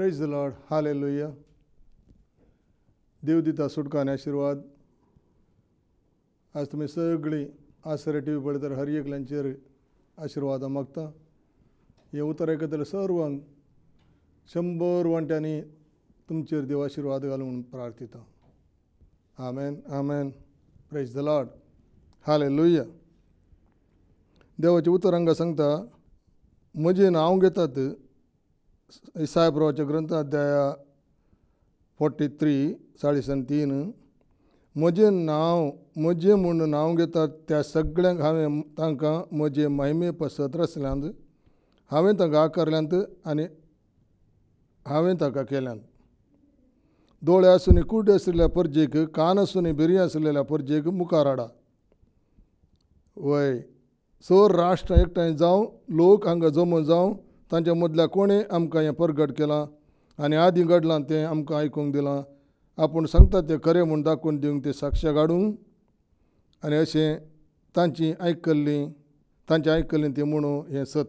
Praise the lord, hallelujah. देव दिता सुटका आणि आशीर्वाद. आज तुम्ही सगळी आसरे टी व्ही पळयतात हर एकल्यांचेर आशीर्वाद मागता. हे उतर आयकतले सर्वांक 100 वांट्यांनी तुमचेर देव आशीर्वाद घालूं म्हणून प्रार्थिता. Amen amen. Praise the lord, hallelujah. देवाचे उतर हांगा सांगता, म्हजें नांव घेतात. इसाया प्रवाच्या ग्रंथ अध्याय 43 3:3. म्हजें म्हूण नांव घेतात त्या सगळ्यांक हांवें तांकां म्हजे महिमे पसत रचल्यांत. हांवें तांकां आकारल्यांत आनी हांवें ताका केल्यांत. दोळे आसूनी कूड आशिल्ल्या परजेक, कान आसूनी बिरी आशिल्ल्या परजेक मुखार हाडा. वय सोर राष्ट्र एकठांय जावं, लोक हांगा जमो जावं. तांच्या मदल्या कोणें आमकां हें परगट केलां आनी आदीं घडलां तें आमकां आयकूंक दिलां. आपूण सांगता तें खरें म्हूण दाखोवन दिवंक ते साक्ष्य काडूंक आनी अशें तांचें आयकल्लें तें म्हणूं हें सत.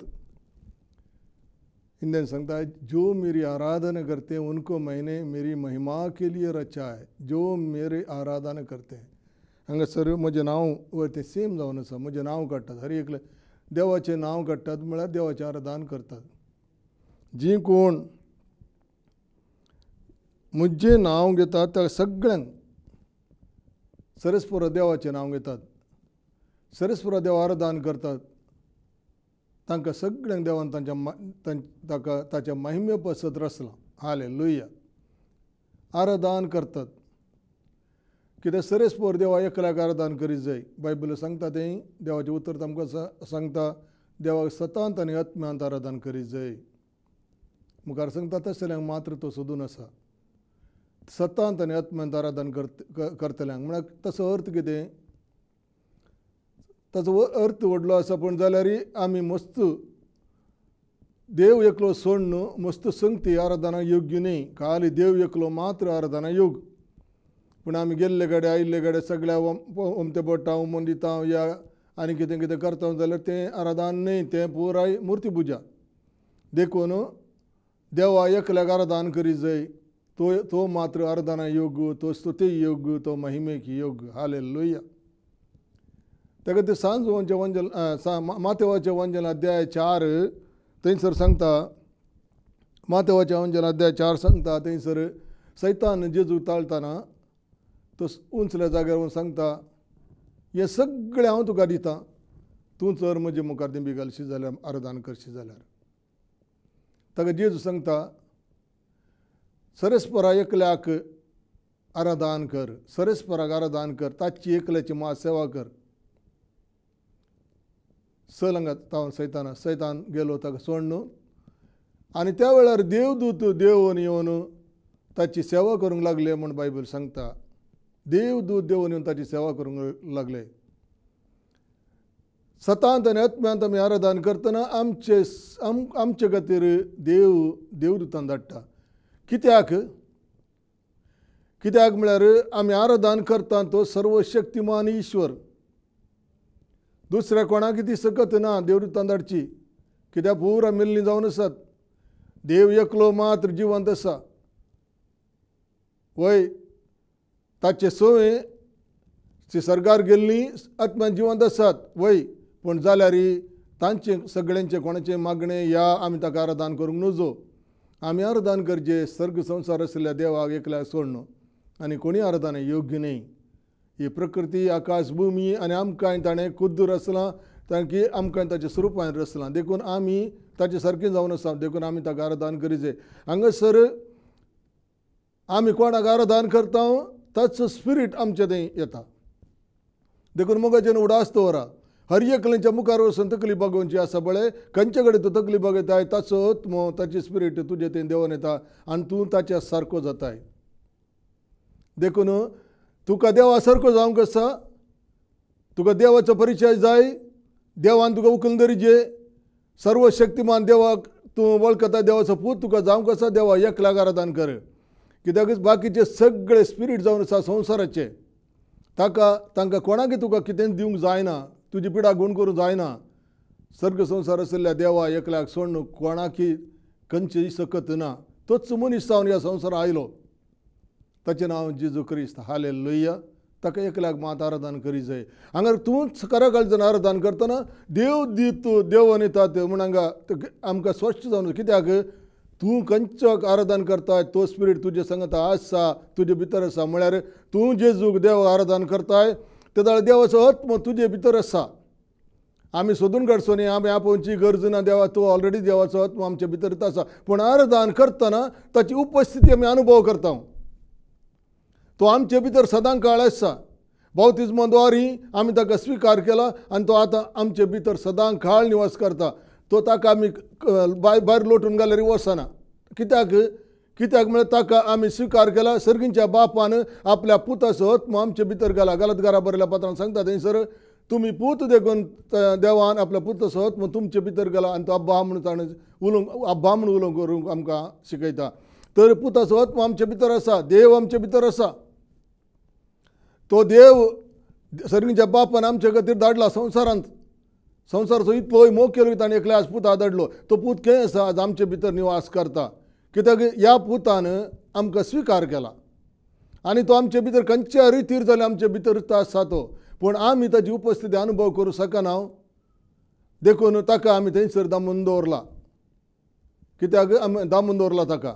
हिंदीन सांगता, जो मेरी आराधना करते उनको मैंने मेरी महिमा के लिए रचा है. जो मेरी आराधना करते. हांगासर म्हजें नांव तें सेम जावन आसा. म्हजें नांव काडटात, हर एकले देवाचें नांव काडटात म्हळ्यार देवाचें आराधना करतात. जीं कोण म्हजें नांव घेतात त्या सगळ्यांक सरस्पर देवाचें नांव घेतात. सरस्पर देव आराधना करतात. तांकां सगळ्यांक देवान ताका ताच्या महिमे पसत रचलां. हालेलुया. आराधना करतात. कित्याक सरस्पर देवा एकल्याक आराधना करीत जाय. बायबल सांगता तें देवाचें उतर तांकां सांगता, देवाक सतांत आनी आत्म्यांत आराधना करीत जाय. मुखार सांगता तसल्यांक मात्र तो सोदून आसा. सतांत आनी आत्म्यांत आराधना करतल्यांक म्हळ्यार ताचो अर्थ कितें? ताचो अर्थ व्हडलो आसा, पूण जाल्यारय आमी मस्त देव एकलो सोड न्हू, मस्त संगती आराधना योग्य न्ही. खाली देव एकलो मात्र आराधना योग. पूण आमी गेल्ले गाडे आयिल्ले गाडे सगळ्या ओमते पडटा, उमोन दिता या आनी कितें कितें करता जाल्यार तें आराधना न्ही, तें पुराय मुर्ती पुजा. देखून देवा एकल्याक आराधना करीत जाय. तो मात्र आराधना योग्य, तो स्तुती योग्य, तो महिमेक योग्य. हालेलुया. ताका ते मातेवाचें वंजन अध्याय 4 थंयसर सांगता. मातेवाचें वंजन अध्याय 4 सांगता. थंयसर सैतान जेजू ताळतना तो उंचल्या जाग्यार वचून सांगता, हें सगळें हांव तुका दितां, तूं जर म्हजे मुखार दिंबी घालशी जाल्यार, आराधना करशी जाल्यार. ताका जेजू सांगता, सरस्परा एकल्याक आराधना कर. सरस्पराक आराधना कर. ताची एकल्याची सेवा कर. हांगा तावन सैतान गेलो ताका सोड न्हू. आनी त्या वेळार देवदूत देंवन येवन ताची सेवा करूंक लागले म्हूण बायबल सांगता. देवदूत देंवन येवन ताची सेवा करूंक लागले. सतांत आनी आत्म्यांत आमी आराधना करतना आमचे खातीर देवदूतान धाडटा. कित्याक म्हळ्यार आमी आराधना करता तो सर्वशक्तिमान ईश्वर. दुसऱ्या कोणाक ती सकत ना देवदूतान धाडची. कित्याक पुरा मिल्लीं जावन आसात. देव एकलो मात्र जिवंत आसा. वय ताचे सवय ती सर्गार गेल्लीं आत्म्यान जिवंत आसात. वय पूण जाल्यारय तांचे सगळ्यांचे कोणाचे मागणें या आमी ताका आराधना करूंक नजो. आमी आराधना करचे सर्ग संवसार आशिल्ल्या देवाक एकल्याक सोडून. आनी कोणी आराधना योग्य न्ही. ही प्रकृती, आकाश, भुमी आनी आमकांय ताणें खुद्द रचलां. तांकी आमकांय ताच्या स्वरुपान रचलां. देखून आमी ताचे सारकें जावन आसा. देखून आमी ताका आराधना करीत जाय. हांगासर आमी कोणाक आराधना करता ताचो स्पिरीट आमचे थंय येता. देखून मोगाचें उडास दवरा. हर एकल्याच्या मुखार वचून तकली बागोवची आसा पळय. खंयचे कडेन तूं तकली बागयताय ताचो आत्मो, ताची स्पिरीट तुजे थंय देंवन येता आनी तूं ताच्या सारको जाताय. देखून तुका देवा सारको जावंक आसा. तुका देवाचो परिचय जाय. देवान तुका उखलून धरचे. सर्वशक्तिमान देवाक तूं वळखता. देवाचो पूत तुका जावंक आसा. देवा एकल्याक आराधना कर. कित्याक बाकीचे सगळे स्पिरीट जावन आसा संवसाराचे. तांकां कोणाक तुका कितें दिवंक जायना. तुजी पिडा गुण करूंक जायना. सर्ग संवसार आशिल्ल्या देवा एकल्याक सोडून कोणाकी खंयचीय सकत ना. तोच मनीस जावन ह्या संवसारांत आयलो. ताचें नांव जेजू क्रिस्त. हालेलुया. ताका एकल्याक मात आराधना करी जाय. हांगा तूं खऱ्या काळजान आराधना करतना देव दीत देवन येतात म्हण हांगा आमकां स्पश्ट जावन. कित्याक तूं खंयचो आराधना करताय तो स्पिरीट तुजे सांगता आसा, तुजे भितर आसा. म्हळ्यार तूं जेजूक देव आराधना करताय ते जाल्यार देवाचो आत्मो तुजे भितर आसा. आमी सोदून काडचो न्ही, आमी आपोवची गरज ना. देवा तो ऑलरेडी देवाचो आत्मो आमचे भितर आसा. पूण आराधना करतना ताची उपस्थिती आमी अनुभव करता. तो आमचे भितर सदां काळ आसा. बावतिजमाद्वारी आमी ताका स्विकार केला आनी तो आतां आमचे भितर सदां काळ निवास करता. तो ताका आमी भायर लोटून घाल्यार वचना. कित्याक म्हळ्यार ताका आमी स्विकार केला. सर्गींच्या बापान आपल्या पुताचो आत्मो आमचे भितर घाला. गलतकारा बरयल्या पत्रांत सांगता थंयसर तुमी पूत देखून देवान आपल्या पुताचो आत्मो तुमचे भितर घाला आनी तो अब्बा म्हणून ताणें अब्बा म्हणून उलोवंक करूंक आमकां शिकयता. तर पुताचो आत्मो आमचे भितर आसा. देव आमचे भितर आसा. तो देव सर्गींच्या बापान आमचे खातीर धाडला संवसारांत. संवसाराचो इतलो मोग केलो की ताणें एकल्याच पुता धाडलो. तो पूत खंय आसा? आज आमचे भितर निवास करता. कित्याक ह्या पुतान आमकां स्विकार केला आनी तो आमचे भितर खंयच्या रितीर जाल्यार आमचे भितर आसा तो. पूण आमी ताची उपस्थिती अनुभव करूं शकना. देखून ताका आमी थंयसर दामून दवरला. कित्याक आमी दामून दवरला ताका.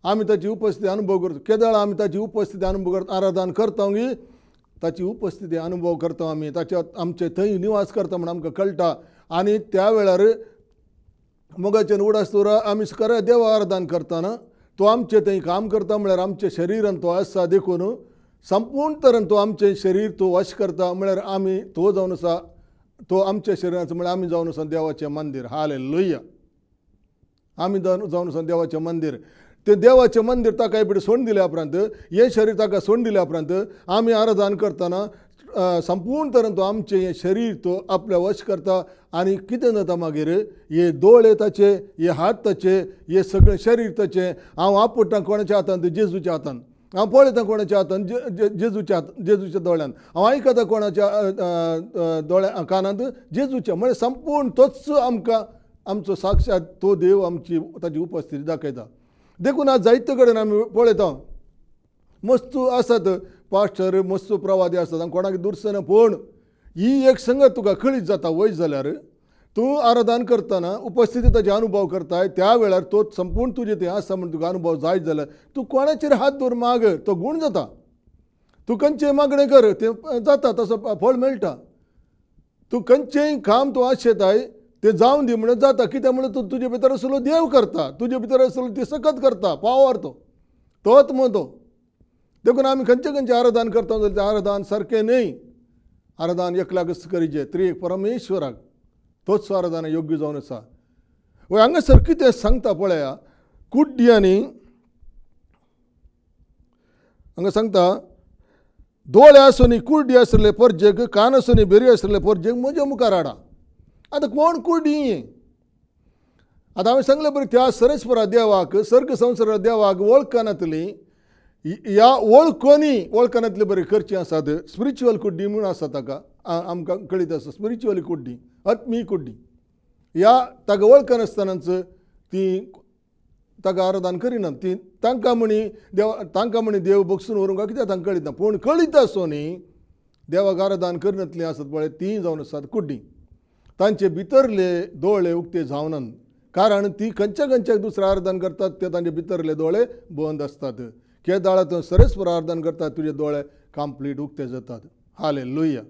आमी ताची उपस्थिती अनुभव करता. केदाळ आमी ताची उपस्थिती अनुभव करता. आराधना करता की ताची उपस्थिती अनुभव करता. आमी ताच्या आमचे थंय निवास करता म्हण आमकां कळटा. आनी त्या वेळार मोगाचेर उडासतोर आमी खऱ्या देवा आराधना करतना तो आमचे थंय काम करता. म्हळ्यार आमचे शरिरान तो आसा. देखून संपूर्ण तरेन तो आमचें शरीर तो वश करता. म्हळ्यार आमी तो जावन आसा. तो आमच्या शरिराचो म्हळ्यार आमी जावन आसा देवाचें मंदीर. हालेलुया. आमी जावन आसा देवाचें मंदीर. ते देवाचें मंदीर ताका हे सोडून दिल्या उपरांत हे शरीर ताका सोडून दिल्या उपरांत आमी आराधना करतना संपूर्ण तरेन तो आमचें हें शरीर तो आपल्या वश करता. आनी कितें जाता मागीर हे दोळे ताचे, हे हात ताचे, हे सगळें शरीर ताचें. हांव आपटा कोणाच्या हातांत? जेजूच्या हातांत. हांव पळयता कोणाच्या हातांत? जेजूच्या दोळ्यान. हांव आयकता कोणाच्या दोळ्या कानांत? जेजूच्या. म्हळ्यार संपूर्ण तोच आमकां आमचो साक्षात तो देव आमची ताची उपस्थिती दाखयता. देखून आज जायते कडेन आमी पळयता मस्त आसात पास्टर, मस्त प्रवादी आसतात. कोणाक दुरसना. पूण ही एक संगत तुका कळीत जाता वय जाल्यार तूं आराधना करतना उपस्थिती ताचे अनुभव करताय. त्या वेळार तो संपूर्ण तुजे ते आसा म्हण तुका अनुभव जायत जाल्यार तूं कोणाचेर हात दवर माग. तो गुण जाता. तूं खंयचें मागणें कर तें जाता. तसो फळ मेळटा. तूं खंयचेंय काम तूं आशेताय ते जावन दी म्हणून जाता. कित्याक म्हणून तूं तुजे भितर आसलो देव करता. तुजे भितर आसलो ती सकत करता. पावर तोच मग तो. देखून आमी खंयचे आराधना करता जाल्यार तें आराधना सारकें न्हय. आराधना एकल्याकच करीचे. त्रिएक परमेश्वराक तोच आराधना योग्य जावन आसा. हांगासर कितें सांगता पळया. कुड्ड्यांनी हांगा सांगता दोळे आसूनी कुड्डी आसले परजेक, कान आसूनी बेरी आसले परजेक म्हज्या मुखार हाडा. आतां कोण कुड्डी? आतां हांवें सांगलें बरें त्या सरस्वरा देवाक, सर्ग संवसार देवाक वळखनातली ह्या वळखनातली बरी करची आसात. स्पिरिच्युअल कुड्डी म्हणून आसा ताका आमकां कळीत आसा. स्पिरिच्युअली कुड्डी, आत्मी कुड्डी. ह्या ताका वळखनासतनाच ती ताका आराधना करिनात. ती तांकां म्हणी देव बगसून व्हरूंक कित्याक तांकां कळीत ना. पूण कळीत आसुनी देवाक आराधना करिनातलीं आसत पळय ती जावन आसात कुड्डी. तांचे भितरले दोळे उक्ते जावनात. कारण ती खंयच्या दुसऱ्या आराधना करतात ते तांचे भितरले दोळे बंद आसतात. केदाळांत सरस्वर आराधना करतात तुजे दोळे कंप्लीट उक्ते जातात. हालेलुया.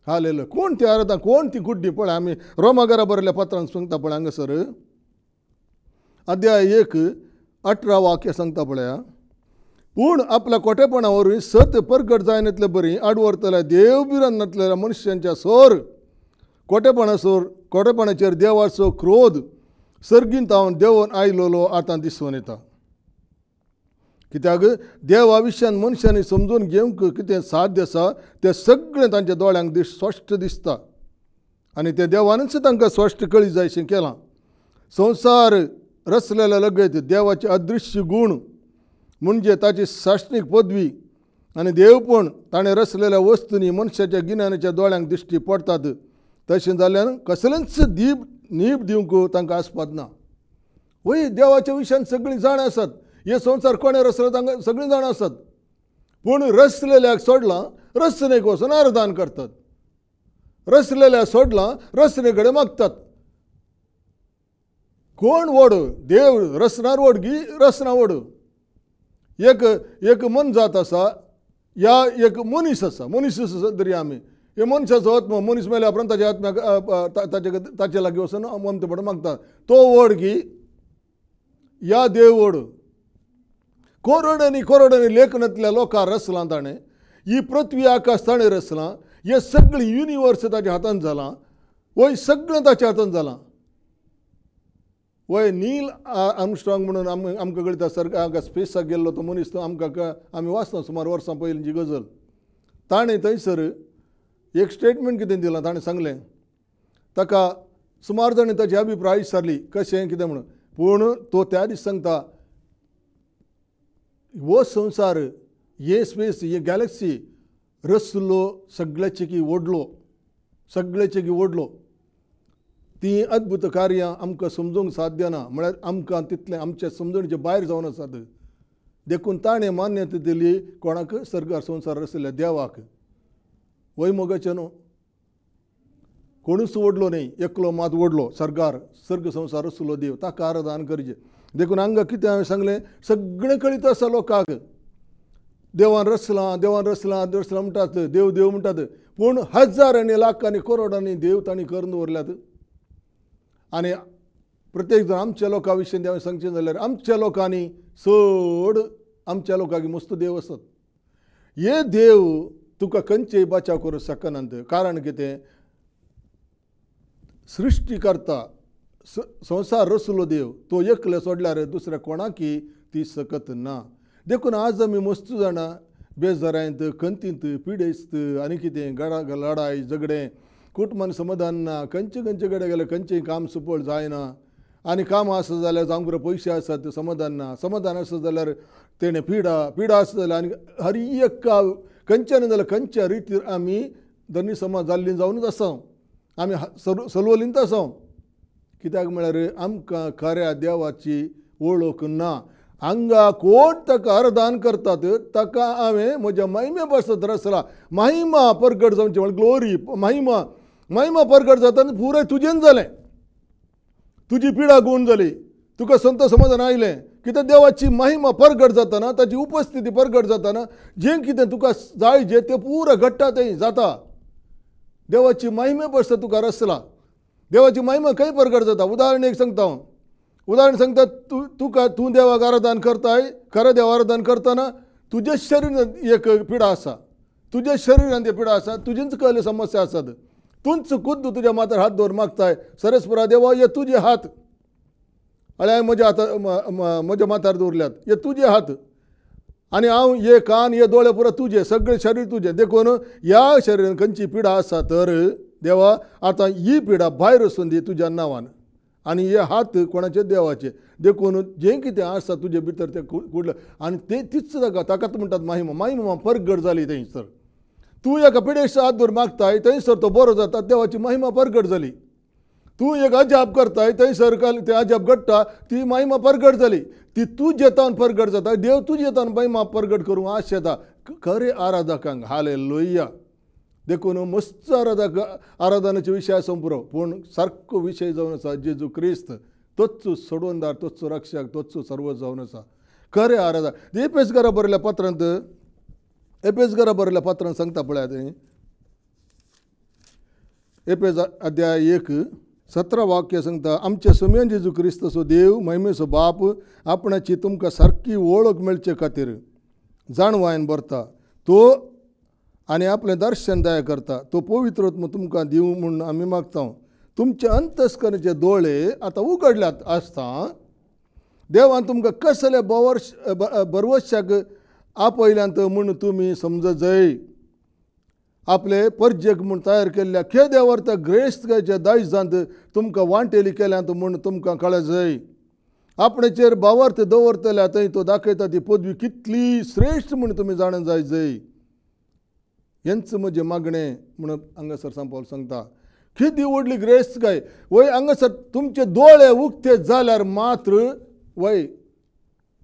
हालेलुया. कोण ती आराधना? कोण ती कुड्डी? पळय आमी रोमाकारा बरयल्या पत्रांत सांगता पळय हांगासर अध्याय 1:18 वाक्य सांगता पळया. पूण आपल्या खोटेपणा वरवीं सत परगट जायनातले बरी आडवरतल्या देव बिरान नातलेल्या मनशांच्या सोर खोटेपणाचेर देवाचो क्रोध सर्गींत हांव देवन आयलोलो आतां दिसून येता. कित्याक देवा विशयान मनशांनी समजून घेवंक कितें साध्य आसा तें सगळें तांच्या दोळ्यांक स्पश्ट दिसता. आनी तें देवानच तांकां स्पश्ट कळी जायशें केलां. संवसार रचलेल्या लगेच देवाचे अदृश्य गुण म्हणजे ताची शासनीक पदवी आनी देवपण ताणें रचलेल्या वस्तूंनी मनशाच्या गिन्यानाच्या दोळ्यांक दिश्टी पडटात. तशें जाल्यार कसलेंच नीब दिवंक तांकां आस्पाद ना. वय देवाच्या विशयान सगळीं जाण आसात. हे संवसार कोणे रचला तांकां सगळीं जाण आसात. पूण रचलेल्याक सोडलां रचनेक वचून आराधन करतात. रचलेल्याक सोडलां रचने कडेन मागतात. कोण व्हड? देव रचणार व्हड की रचना व्हड? एक मन जात आसा या एक मनीस आसा. मनीस आसा तरी आमी हे मनशाचो आत्मा मनीस मेल्या उपरांत ताच्या आत्म्याक ताचे लागीं वचून ममतेपण मागतात. तो व्हड की या देव व्हड? करोडांनी लेखनांतल्या लोकां रचलां ताणें. ही पृथ्वी आकाश ताणें रचलां. हे सगळें युनिवर्स ताच्या हातांत जालां. वय सगळें ताच्या हातांत जालां. वय नील आर्मस्ट्रॉंग म्हणून आमकां कळटा हांगा स्पेसाक गेल्लो तो मनीस तो आमकां आमी वाचना सुमार वर्सां पयलींची गजल. ताणें थंयसर एक स्टेटमेंट कितें दिलां. ताणें सांगलें ताका सुमार जाणीं ताची अभिप्राय विचारली कशें कितें म्हणून. पूण तो त्या दीस सांगता हो संवसार हे स्पेस हे गॅलेक्सी रचलो सगळ्याचे की ओडलो. ती अद्भुत कार्यां आमकां समजूंक साध्य ना. म्हळ्यार आमकां तितलें आमच्या समजणेचे भायर जावन आसात. देखून ताणें मान्यता दिली कोणाक? सर्गार संवसार रचलेल्या देवाक. वय मोगाचें न्हू. कोणूच ओडलो न्ही. एकलो मात ओडलो सर्ग संवसार रचलो देव. ताका आराधन करचें. देखून हांगा कितें हांवें सांगलें सगळें कळीत आसा लोकांक. देवान रचलां म्हणटात. देव म्हणटात. पूण हजारांनी लाखांनी करोडांनी देव तांणी करून दवरल्यात. आनी प्रत्येक जाण आमच्या लोकां विशीं हांवें सांगचें जाल्यार आमच्या लोकांनी चड आमच्या लोकांक मस्त देव आसात. हे देव तुका खंयचेय बचाव करूंक शकनात. कारण कितें? सृश्टीकर्ता संवसार रचलो देव तो एकले सोडल्यार दुसऱ्या कोणाकी ती सकत ना. देखून आज आमी मस्त जाणां बेजारांत खंतींत पिडेस्त आनी कितें लढाई झगडें कुटुंबान समाधान ना. खंयचे कडेन गेले खंयचेंय काम सफळ जायना. आनी कामां आसा जाल्यार जावंक बरें पयशे आसात समाधान ना. समाधान आसा जाल्यार तेणें पिडा आसा जाल्यार आनी हर एक खंयच्या न्हय जाल्यार खंयच्या रितीर आमी धनी समाज जाल्लीं जावनूच आसा. आमी सलवलींत आसा. कित्याक म्हळ्यार आमकां खऱ्या देवाची वळख ना. हांगा कोण ताका आराधन करतात ताका हांवें म्हज्या महिमे बसत रचला. महिमा परगट जावचें म्हळ्यार ग्लोरी महिमा परगट जाता पुराय तुजेन जालें. तुजी पिडा गूण जाली. तुका संत समाधान आयलें. कित्याक देवाची महिमा परगट जातना ताची उपस्थिती परगट जातना जें कितें तुका जाय जें तें पुराय घडटा तें जाता. देवाची महिमे बसत तुका रचला. देवाची महिमा खंय परगट जाता. उदाहरण एक सांगता हांव. उदाहरण सांगता तूं देवाक आराधन करताय. खरें देव आराधन करतना तुज्या शरिरांत एक पिडा आसा. तुज्या शरिरांत एक पिडा आसा. तुजींच कसले समस्या आसात. तूंच खुद्द तुज्या माथ्यार हात दवर मागताय. सरस्परा देवा हे तुजे हात. हांवें म्हज्या माथ्यार दवरल्यात. हे तुजे हात. आनी हांव हे कान हे दोळे पुरो तुजे. सगळें शरीर तुजें. देखून ह्या शरिरांत खंयची पिडा आसा तर देवा आतां ही पिडा भायर वचून दी तुज्या नांवान. आनी हे हात कोणाचे? देवाचे. देखून जें कितें आसा तुजे भितर तें कुडलें. आनी तीच ताकाच म्हणटात महिमा परगट जाली थंयसर. तूं एका पिडेक हात दवर मागताय थंयसर तो बरो जाता. देवाची महिमा परगट जाली. तूं एक अजाप करताय थंयसर तें अजाप घडटा. ती महिमा परगट जाली. ती तूं जेतान परगट जाता. देव तूं जेतान महिमा परगट करूंक आश येता खरे आराधकांक. हालेलुया. देखून मस्त आराधनाचे विशय संपुरो. पूण सारको विशय जावन आसा जेजू क्रिस्त. तोच सोडवणदार तोच रक्षक तोच सर्व जावन आसा. खरें आराधक. एपेसकारा बरयल्या पत्रांत सांगता पळयात. एपेस अध्याय 1:17 वाक्य सांगता. आमच्या सुम्यान जेजू क्रिस्तचो देव महिमेचो बाप आपणाची तुमकां सारकी वळख मेळचे खातीर जाणवायन भरता. तो आनी आपलें दर्शन दया करता. तो पवित्र आत्मो तुमकां दिवं म्हूण आमी मागता. तुमचे अंतस्करणाचे दोळे आतां उगडल्यात आसता. देवान तुमकां कसले भरवशाक आपयल्यांत म्हूण तुमी समज जाय. आपले परजेक म्हूण तयार केल्ल्या देवार्थ ग्रेस्तकाच्या दायजांत तुमकां वांटेली केल्यांत म्हूण तुमकां कळ्ळें जाय. आपणेचेर भावार्थ दवरतल्या थंय तो दाखयता ती पदवी कितली श्रेश्ठ म्हूण तुमी जाणून जाय. हेंच म्हजें मागणें म्हणून हांगासर सांग पावल सांगता. किती व्हडली ग्रेस काय वय हांगासर तुमचे दोळे उक्ते जाल्यार मात्र वय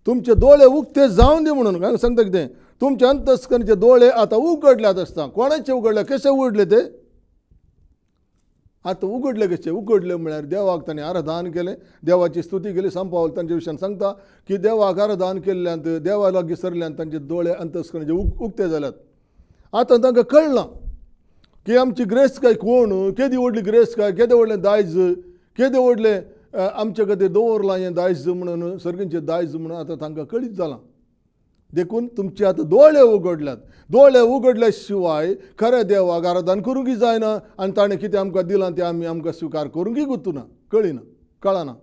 तुमचे दोळे उक्ते जावन दी म्हणून हांगा सांगता कितें तुमचे अंतस्करणाचे दोळे आतां उगडल्यात आसता कोणाचे उगडले कशे उगडले ते आतां उगडले कशे उगडले म्हळ्यार देवाक ताणें आराधन केलें देवाची स्तुती केली संपावल तांच्या विशयान सांगता की देवाक आराधन केल्ल्यांत देवा लागीं सरल्यांत तांचे दोळे अंतस्करणाचे उक्ते जाल्यात आतां तांकां कळना की आमची ग्रेस काय कोण केदी व्हडली ग्रेस काय केदें व्हडलें दायज केदें व्हडलें आमचे खातीर दवरलां हें दायज म्हणून सर्गींचें दायज म्हणून आतां तांकां कळीत जालां देखून तुमचे आतां दोळे उगडल्यात दोळे उगडल्या शिवाय खऱ्या देवाक आराधन करूंकय जायना आनी ताणें कितें आमकां दिलां तें आमकां स्विकार करूंकय गुंतूना कळिना कळना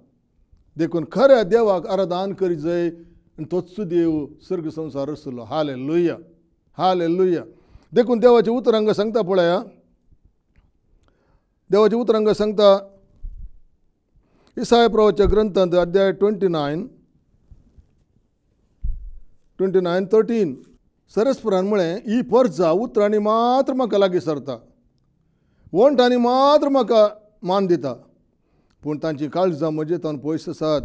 देखून खऱ्या देवाक आराधन करी जाय आनी तोच देव सर्ग संवसार रचलो हालेलुया हालेलुया देखून देवाचें उतर हांगा सांगता पळया देवाचें उतर हांगा सांगता इसाया प्रवाच्या ग्रंथांत अध्याय 29:13 सरस्पुरान म्हळें ही पर्जा उतरांनी मात्र म्हाका लागीं सरता वंटांनी मात्र म्हाका मान दिता पूण तांची काळजां म्हजेतान पयस आसात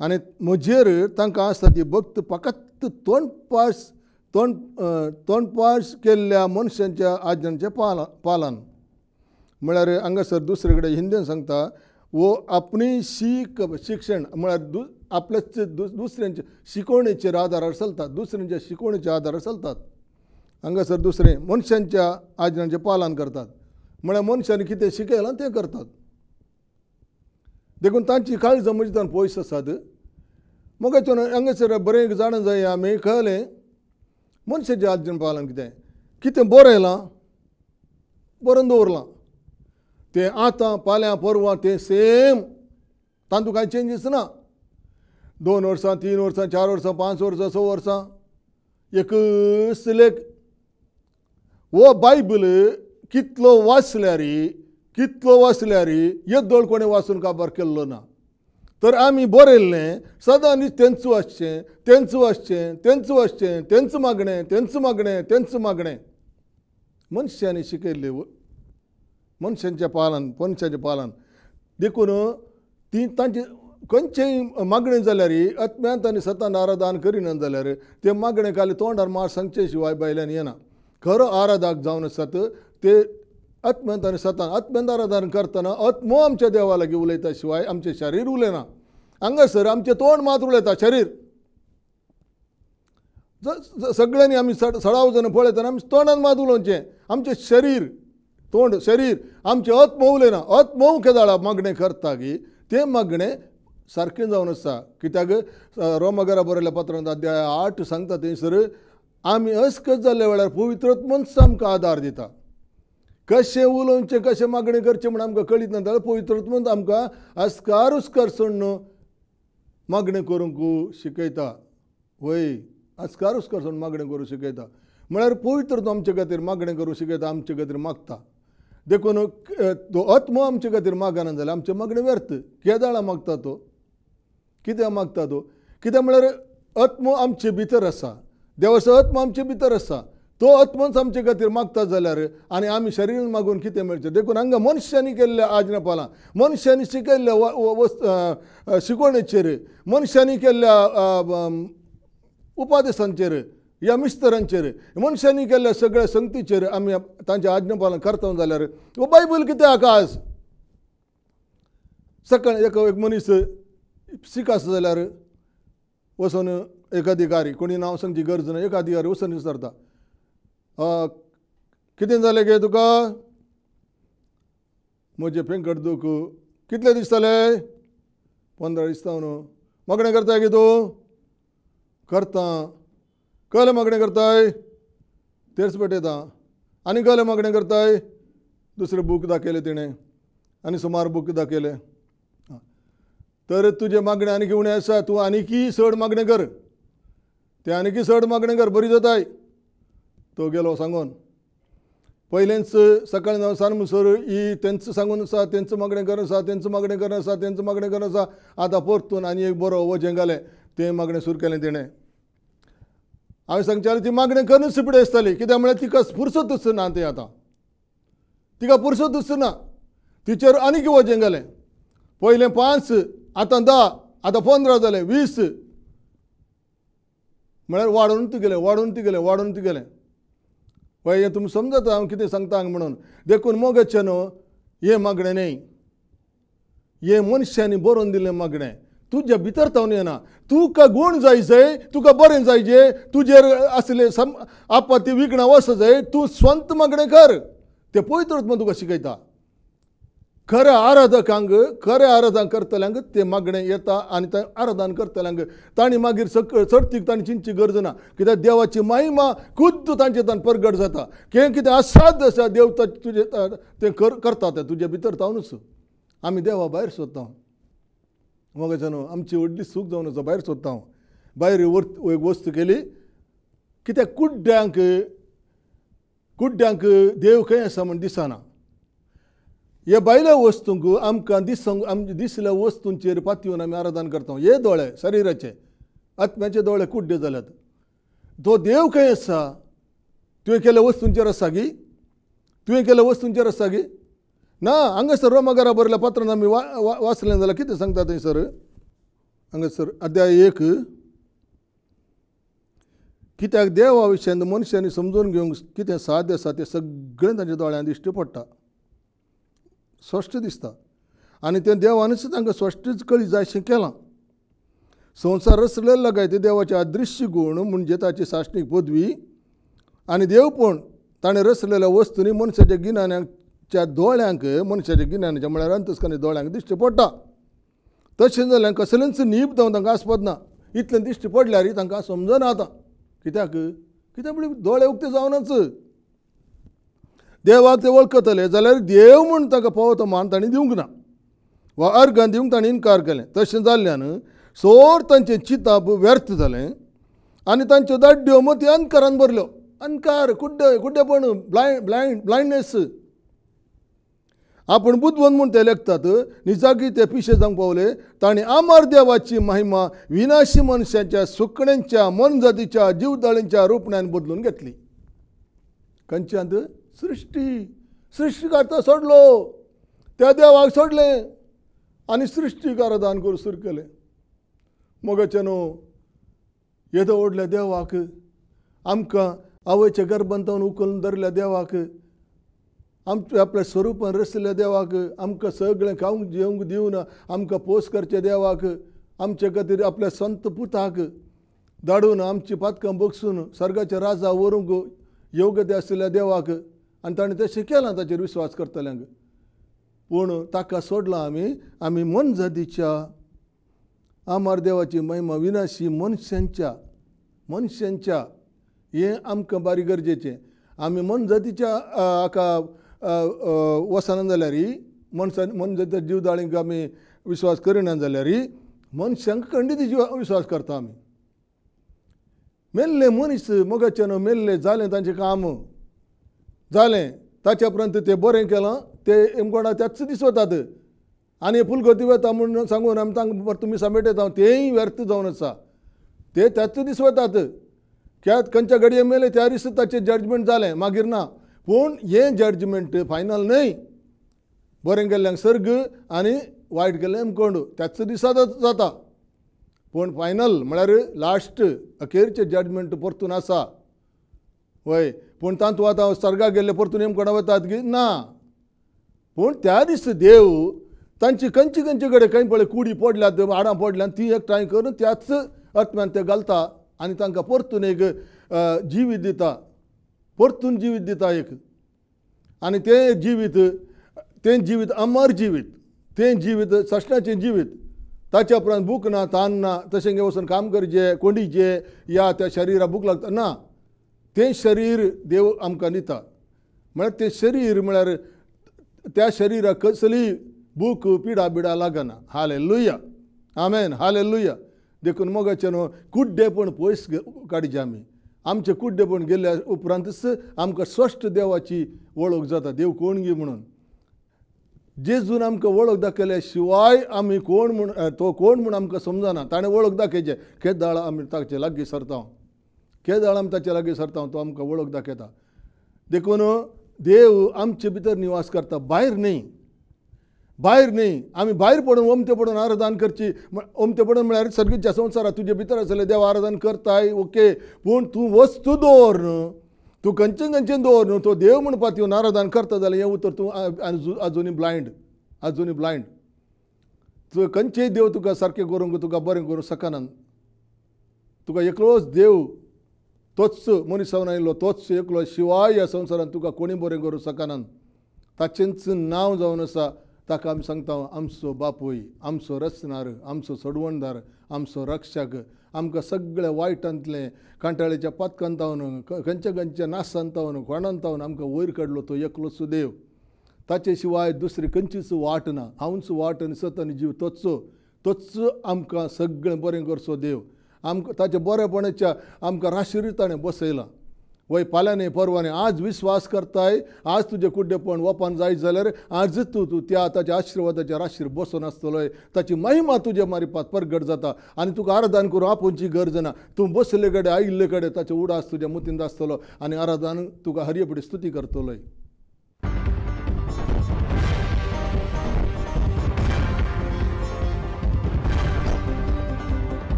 आनी म्हजेर तांकां आसता ती भक्त फकत तोंडपास केल्ल्या मनशांच्या आज्ञांच्या पालन म्हळ्यार हांगासर दुसरे कडेन हिंदीन सांगता वो आपणी शिक्षण म्हळ्यार आपल्याच दुसऱ्यांच्या शिकवणेचेर आदारार चलतात दुसऱ्यांच्या शिकवणेच्या आदारार चलतात हांगासर दुसरें मनशांच्या आज्ञांचें पालन करतात म्हळ्यार मनशांनी कितें शिकयलां तें करतात देखून तांची काळजां म्हजेतान पयस आसात मोगाचें हांगासर बरें जाणा जाय आमी कळलें मनशाचें आज्ञां पालन कितें बरयलां बरोवन दवरलां तें आतां फाल्यां परवां तें सेम तातूंत कांय चेंजीस ना 2 वर्सां 3 वर्सां 4 वर्सां 5 वर्सां 6 वर्सां एकच लेख वो बायबल कितलो वाचल्यार येद्दोळ कोणें वाचून काबार केल्लो ना तर आमी बरयल्लें सदां न्ही तेंच मागणें मनशांनी शिकयल्लें मनशांचें पालन देखून ती तांची खंयचेय मागणें जाल्यार आत्म्यांत आनी सतान आराधन करिना जाल्यार ते मागणे खाली तोंडार मार सांगचे शिवाय बायल्यान येना खरो आराधक जावन आसात ते आत्म्यांत आनी सतान आत्म्यांत आराधन करतना आत्मो आमच्या देवा लागीं उलयता शिवाय आमचें शरीर उलयना हांगासर आमचें तोंड मात्र उलयता शरीर सगळ्यांनी आमी सडाव जावन पळयतना आमी तोंडान मात उलोवचें आमचें शरीर तोंड शरीर आमचें आत्मो उलयना आत्मो केदाळा मागणें करता की तें मागणें सारकें जावन आसा कित्याक रोमाकारा बरयल्या पत्रांत अध्याय 8 सांगता थंयसर आमी अस्कत जाल्ल्या वेळार पवित्र आत्मोच आमकां आदार दिता कशें उलोवचें कशें मागणें करचें म्हण आमकां कळीत ना जाल्यार पवित्र आत्मोच आमकां अस्कार सोडून मागणें करूंक शिकयता वय अस्कार सोडून मागणें करूंक शिकयता म्हळ्यार पवित्र आमचे खातीर मागणें करूंक शिकयता आमचे खातीर मागता देखून तो आत्मो आमचे खातीर मागना जाल्यार आमचें मागणें व्यर्थ केदाळा मागता तो कित्याक मागता तो कित्याक म्हळ्यार आत्मो आमचे भितर आसा देवाचो आत्मो आमचे भितर आसा तो आत्मोच आमचे खातीर मागता जाल्यार आनी आमी शरिरान मागून कितें मेळचें देखून हांगा मनशांनी केल्ल्या आज्ञा पालन मनशांनी शिकयल्ल्या शिकवणेचेर मनशांनी केल्ल्या उपदेशांचेर ह्या मिस्तरांचेर मनशांनी केल्ल्या सगळ्या संगतीचेर आमी तांचें आज्ञा पालन करता जाल्यार हो बायबल कितें हाका आज सकाळ एक मनीस सीख आसा जाल्यार वचून एक अधिकारी कोणी नांव सांगची गरज ना एक अधिकारी वचून विचारता कितें जालें गे तुका म्हजें पेंकट दूख कितले दीस जाले 15 दीस जावन मागणें करताय गे तूं करता कहलें मागणें करताय तेर्स पेटयता आनी कहलें मागणें करताय दुसरें बूक दाखयलें तिणें आनी सुमार बूक दाखयलें तर तुजे मागणें आनीक उणें आसा तूं आनीकी चड मागणें कर तें आनीकी चड मागणें कर बरी जाताय तो गेलो सांगून पयलेंच सकाळीं जावन सान म्हणसर ही तेंच सांगून आसा तेंच मागणें कर आसा तेंच मागणें कर आसा तेंच मागणें कर आसा आतां परतून आनी एक बरो वजें घालें तें मागणें सुरू केलें तेणें हांवें सांगचे ती मागणें करूनच पिडे आसताली कित्याक म्हळ्यार तिका फुरसतूच ना तें आतां तिका फुरसतूच ना तिचेर आनीक वचें गेलें. पयलें 5, आतां 10, आतां 15 जालें, 20 म्हळ्यार वाडून गेलें. पळय हें तुमी समजता हांव कितें सांगता हांगा म्हणून. देखून मोगाचें न्हू, हें मागणें न्ही, हें मनशांनी बरोवन दिल्लें मागणें तुज्या भितर तावन येना. तुका गूण जाय, तुका बरें जायचें, तुजेर आसले आपत्ती विघ्नां वच जाय, तूं स्वंत मागणें कर. तें पवित्र आत्मा तुका शिकयता. खऱ्या आराधकांक करतल्यांक तें मागणें येता आनी तें आराधन करतल्यांक तांणी मागीर सर्तीक तांणी चिंतची गरज ना. कित्याक देवाची महिमा खुद्द तांचे तान प्रगट जाता. कितें असाध्य आसा देव तुजें तें करता, तें तुजे भितर तावनूच. आमी देवा भायर सोदता. मोगाचें न्हू, आमची व्हडली सूख जावन आसा. भायर सोदता हांव. भायर एक वस्त केली. कित्याक कुड्ड्यांक देव खंय आसा म्हण दिसना. हे भायल्या वस्तूंक आमकां दिसल्या वस्तूंचेर पातयेवन आमी आराधन करता. हे दोळे शरिराचे, आत्म्याचे दोळे कुड्डे जाल्यात. तो देव खंय आसा? तुवें केल्या वस्तूंचेर आसा गी? ना. हांगासर रोमाकारा बरयल्या पत्रांत आमी वाचलें जाल्यार कितें सांगता थंयसर? हांगासर अध्याय 1. कित्याक देवा विशयान मनशांनी समजून घेवंक कितें साध्य आसा तें सगळें तांच्या दोळ्यांत दिश्टी पडटा, स्पश्ट दिसता. आनी तें देवानूच तांकां स्पश्टच कळी जायशें केलां. संवसार रचलेलो काय ते देवाचे अदृश्य गूण म्हणजे ताची साश्टीक पदवी आनी देवपण ताणें रचलेल्या वस्तूंनी मनशाच्या गिन्यानाच्या दोळ्यांक, मनशाच्या गिन्यानाच्या म्हळ्यार अंतस्करणी दोळ्यांक दिश्टी पडटा. तशें जाल्यार कसलेंच नीब जावन तांकां आस्पद ना. इतलें दिश्टी पडल्यार तांकां समजना आतां. कित्याक म्हणजे दोळे उक्ते जावनच. देवाक ते वळखतले जाल्यार देव म्हूण ताका फावो तो मान तांणी दिवंक ना, वा अर्घां दिवंक तांणी इन्कार केलें. तशें जाल्ल्यान सोर तांचें चिताप व्यर्थ जालें आनी तांच्यो दाड्ड्यो मती अंधकारान भरल्यो. अंधकार, कुड्डेपण, ब्लायंडनेस. आपूण बुद्धवंत म्हूण ते लेखतात, निजागी ते पिशे जावंक पावले. तांणी आमार देवाची महिमा विनाशी मनशांच्या सुकण्यांच्या मनजातीच्या जीवदाळींच्या रुपण्यान बदलून घेतली. खंयच्यांत? सृश्टीकारता सोडलो. त्या देवाक सोडलें आनी सृश्टीक आराधन करूं सुरू केलें. मोगाचें न्हू, येदो व्हडल्या देवाक, आमकां आवयच्या गर्भांत उखलून धरल्या देवाक, आपल्या स्वरुपान रचलेल्या देवाक, आमकां सगळें खावंक जेवंक दिवन आमकां पोस करचे देवाक, आमचे खातीर आपल्या संत पुताक धाडून आमची पातकां बगसून सर्गाच्या राजा व्हरूंक योग्य ते आसलेल्या देवाक, आनी ताणें तशें केलां ताचेर विश्वास करतल्यांक. पूण ताका सोडलां आमी मनजातीच्या आमार देवाची महिमा विनाशी मनशांच्या हें आमकां बारी गरजेचें. आमी मनजातीच्या हाका वसना जाल्यार, मनजातीच्या जीवदाळींक आमी विश्वास करिना जाल्यार मनशांक खंडीत विश्वास करता आमी. मेल्ले मनीस मोगाचें न्हू, मेल्ले जालें तांचें काम जालें, ताच्या उपरांत तें बरें केलां, ते कोणा त्याच दीस वतात आनी फुलगती वता म्हूण सांगून आमी तांकां तुमी समेटयता. तेंय व्यर्थ जावन आसा. ते त्याच दीस वतात. कित्याक खंयच्या घडये मेले त्या दिस ताचें जजमेंट जालें, मागीर ना. पूण हें जजमेंट फायनल न्हय. बरें केल्ल्यांक सर्ग आनी वायट केल्ल्यांक कोंड त्याच दिसा जाता. पूण फायनल म्हळ्यार लास्ट अखेरचें जजमेंट परतून आसा. वय, पूण तांतू आतां सर्गाक गेल्ले परतून कोणा वतात की ना. पूण त्या दीस देव तांची खंयचे कडेन खंय पळय कुडी पडल्यात, हाडां पडल्यात, ती एकठांय करून त्याच आत्म्यान ते घालता आनी तांकां परतून एक जिवीत दिता. परतून जिवीत दिता एक. आनी तें जिवीत अमर जिवीत, तें जिवीत सश्णाचें जिवीत. ताच्या उपरांत भूक ना, तान ना, तशें वचून काम करचें, कोंडीचें, या त्या शरिराक भूक लागता ना. तें शरीर देव आमकां दिता. म्हळ्यार तें शरीर म्हळ्यार त्या शरिराक कसली भूक पिडा बिडा लागना. हालेलुया, आमेन, हालेलुया. देखून मोगाचें न्हू, कुड्डेपण पयस काडचें आमी. आमचें कुड्डेपण गेल्ल्या उपरांतच आमकां स्पश्ट देवाची वळख जाता, देव कोण गी म्हणून. जेजून आमकां वळख दाखयल्या शिवाय आमी कोण म्हूण, तो कोण म्हूण आमकां समजना. ताणें वळख दाखयचें. केदाळ आमी ताचे लागीं सरता, केदाळ आमी ताचे लागीं सरता, तो आमकां वळख दाखयता. देखून देव आमचे भितर निवास करता, भायर न्ही. भायर न्ही आमी भायर पडून ओमते पडून आराधना करची ओमते पडून म्हळ्यार सर्गीच्या संवसारात तुजे भितर आसले देव आराधना करताय ओके पूण तूं वस्तू दवर न्हू तूं खंयचें दवर न्हू तो देव म्हणपाक येवन आराधना करता जाल्यार हें उतर तूं आजुनी ब्लायंड तुका खंयचेय देव तुका सारकें करूंक तुका बरें करूंक शकना तुका एकलोच देव तोच मनीसावन आयिल्लो तोच एकलो शिवाय ह्या संवसारांत तुका कोणी बरें करूंक शकना ताचेंच नांव जावन आसा ताका आमी सांगता आमचो बापूय आमचो रचणार आमचो सोडवणदार आमचो रक्षक आमकां सगळ्या वायटांतले कांटाळेच्या पातकांतावन खंयच्या नासांतावन कोणांतावन आमकां वयर काडलो तो एकलोच देव ताचे शिवाय दुसरी खंयचीच वाट ना हांवूच वाट आनी सत आनी जीव तोच आमकां सगळें बरें करचो देव आमकां ताच्या बरेपणाच्या आमकां राशिरिताणें बसयलां वय फाल्यां परवां आज विश्वास करताय आज तुजें कुड्डेपण वपान जायत जाल्यार आजच तूं त्या ताच्या आशिर्वादाच्या राशीर बसून आसतलोय ताची महिमा तुज्या मारिपात परगट जाता आनी तुका आराधना करूं आपुणची गरज ना तूं बसले कडेन आयिल्ले कडेन ताचो उडास तुज्या मुतींत आसतलो आनी आराधना तुका हरयपडी स्तुती करतलोय